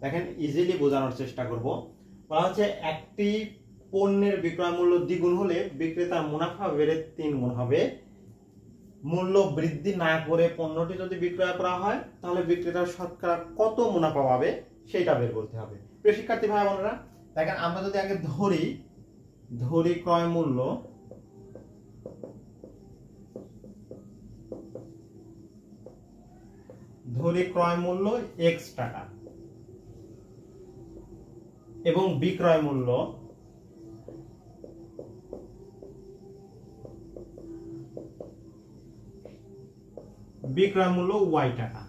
দেখেন ইজিলি বোঝানোর চেষ্টা করব। বলা হচ্ছে একটি পণ্যের বিক্রয় মূল্য দ্বিগুণ হলে বিক্রেতার মুনাফা বেড়ে 3 গুণ হবে। মূল্য বৃদ্ধি না করে পণ্যটি যদি বিক্রয় করা হয় তাহলে বিক্রেতার শতকরা কত মুনাফা পাবে সেটা বের করতে হবে। প্রিয় শিক্ষার্থী ভাই বোনেরা, দেখেন আমরা যদি আগে ধরি ক্রয় মূল্য x টাকা এবং বিক্রয় মূল্য y টাকা।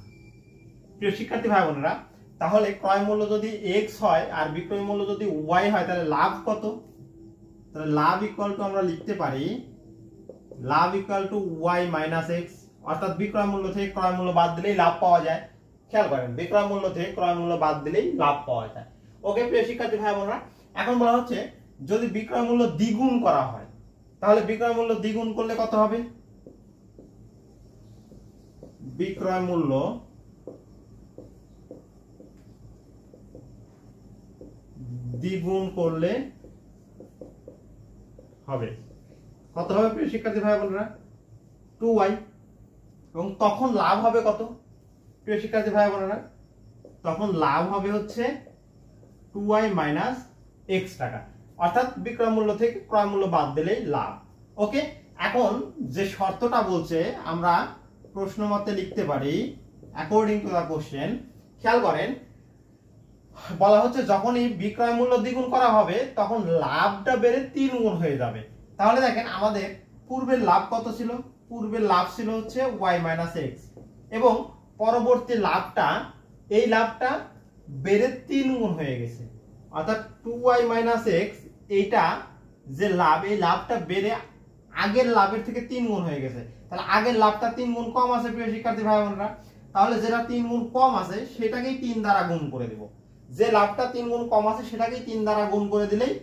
প্রিয় শিক্ষার্থী ভাই বোনেরা, তাহলে ক্রয় মূল্য যদি x হয় আর বিক্রয় মূল্য যদি y হয় তাহলে লাভ কত? তাহলে লাভ ইকুয়াল টু আমরা লিখতে পারি লাভ equal to y minus x, অর্থাৎ বিক্রয় মূল্য থেকে ক্রয় মূল্য বাদ দিলেই লাভ পাওয়া যায়। খেয়াল করেন, বিক্রয় মূল্য থেকে ক্রয় মূল্য বাদ দিলেই লাভ পাওয়া যায়। ওকে প্রিয় শিক্ষার্থী ভাই বোনেরা, এখন বলা হচ্ছে যদি বিক্রয় মূল্য দ্বিগুণ করা হয় তাহলে বিক্রয় মূল্য দ্বিগুণ করলে কত হবে? বিক্রয় মূল্য দ্বিগুণ করলে হবে কত হবে প্রিয় শিক্ষার্থী ভাই বোনেরা? 2y। এবং তখন লাভ হবে কত প্রিয় শিক্ষার্থী ভাই বোনেরা? তখন লাভ হবে হচ্ছে 2y মাইনাস x টাকা, অর্থাৎ বিক্রয় মূল্য থেকে ক্রয় মূল্য বাদ দিলেই লাভ। ওকে, এখন যে শর্তটা বলছে আমরা প্রশ্ন মতে লিখতে পারি অ্যাকর্ডিং টু দা কোশ্চেন। খেয়াল করেন, বলা হচ্ছে যখনই বিক্রয় মূল্য দ্বিগুণ করা হবে তখন লাভটা বেড়ে 3 গুণ হয়ে যাবে। তাহলে দেখেন আমাদের পূর্বের লাভ কত ছিল? পূর্বের লাভ ছিল হচ্ছে y মাইনাস x, এবং পরবর্তী লাভটা এই লাভটা বেড়ে 3 গুণ হয়ে গেছে, অর্থাৎ 2y মাইনাস x এইটা যে লাভ, এই লাভটা বেড়ে আগের লাভের থেকে 3 গুণ হয়ে গেছে। তাহলে আগের লাভটা 3 গুণ কম আছে প্রিয় শিক্ষার্থী ভাই বোনেরা, তাহলে যেটা 3 গুণ কম আছে সেটাকেই 3 দ্বারা গুণ করে দেব। যে লাভটা 3 গুণ কম আছে সেটাকেই 3 দ্বারা গুণ করে দিলেই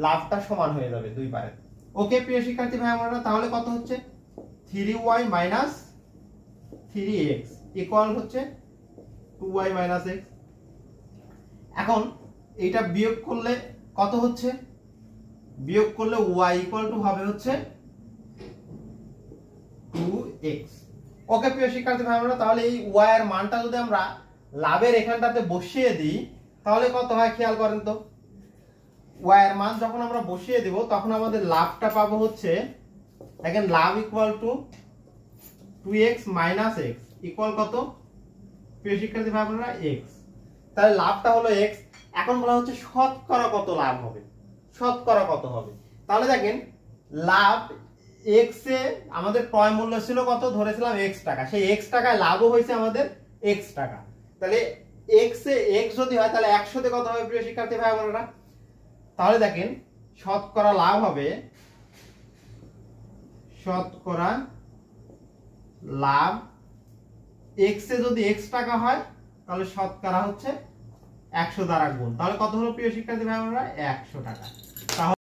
লাভটা সমান হয়ে যাবে 2 বারে। ওকে প্রিয় শিক্ষার্থী ভাই বোনেরা, তাহলে কত হচ্ছে? 3y মাইনাস 3x ইকুয়াল হচ্ছে 2y মাইনাস x। এখন এটা বিয়োগ করলে কত হচ্ছে? বিয়োগ করলে y ইকুয়াল টু হবে হচ্ছে 2x। ওকে প্রিয় শিক্ষার্থী ভাই বোনেরা, তাহলে এই y এর মানটা যদি আমরা লাভের এখানটাতে বসিয়ে দিই তাহলে কত হয় খেয়াল করেন তো। y এর মান যখন আমরা বসিয়ে দেব তখন আমাদের লাভটা পাবো হচ্ছে, দেখেন লাভ equal to 2x minus x equal কত প্রিয় শিক্ষার্থী ভাই বোনেরা? x। তাহলে লাভটা হলো x। এখন বলা হচ্ছে শতকরা কত লাভ হবে, শতকরা কত হবে। তাহলে দেখেন লাভ x এ আমাদের ক্রয় মূল্য ছিল কত? ধরেছিলাম x টাকা, সেই x টাকায় লাভও হয়েছে আমাদের x টাকা। তাহলে x এ x যদি হয় তাহলে 100 তে কত হবে প্রিয় শিক্ষার্থী ভাই বোনেরা? তাহলে দেখেন শতকরা লাভ হবে, শতকরা লাভ x এ যদি x টাকা হয় তাহলে শতকরা হচ্ছে 100 দ্বারা গুণ, তাহলে কত হলো প্রিয় শিক্ষার্থী ভাই বোনেরা? 100 টাকা।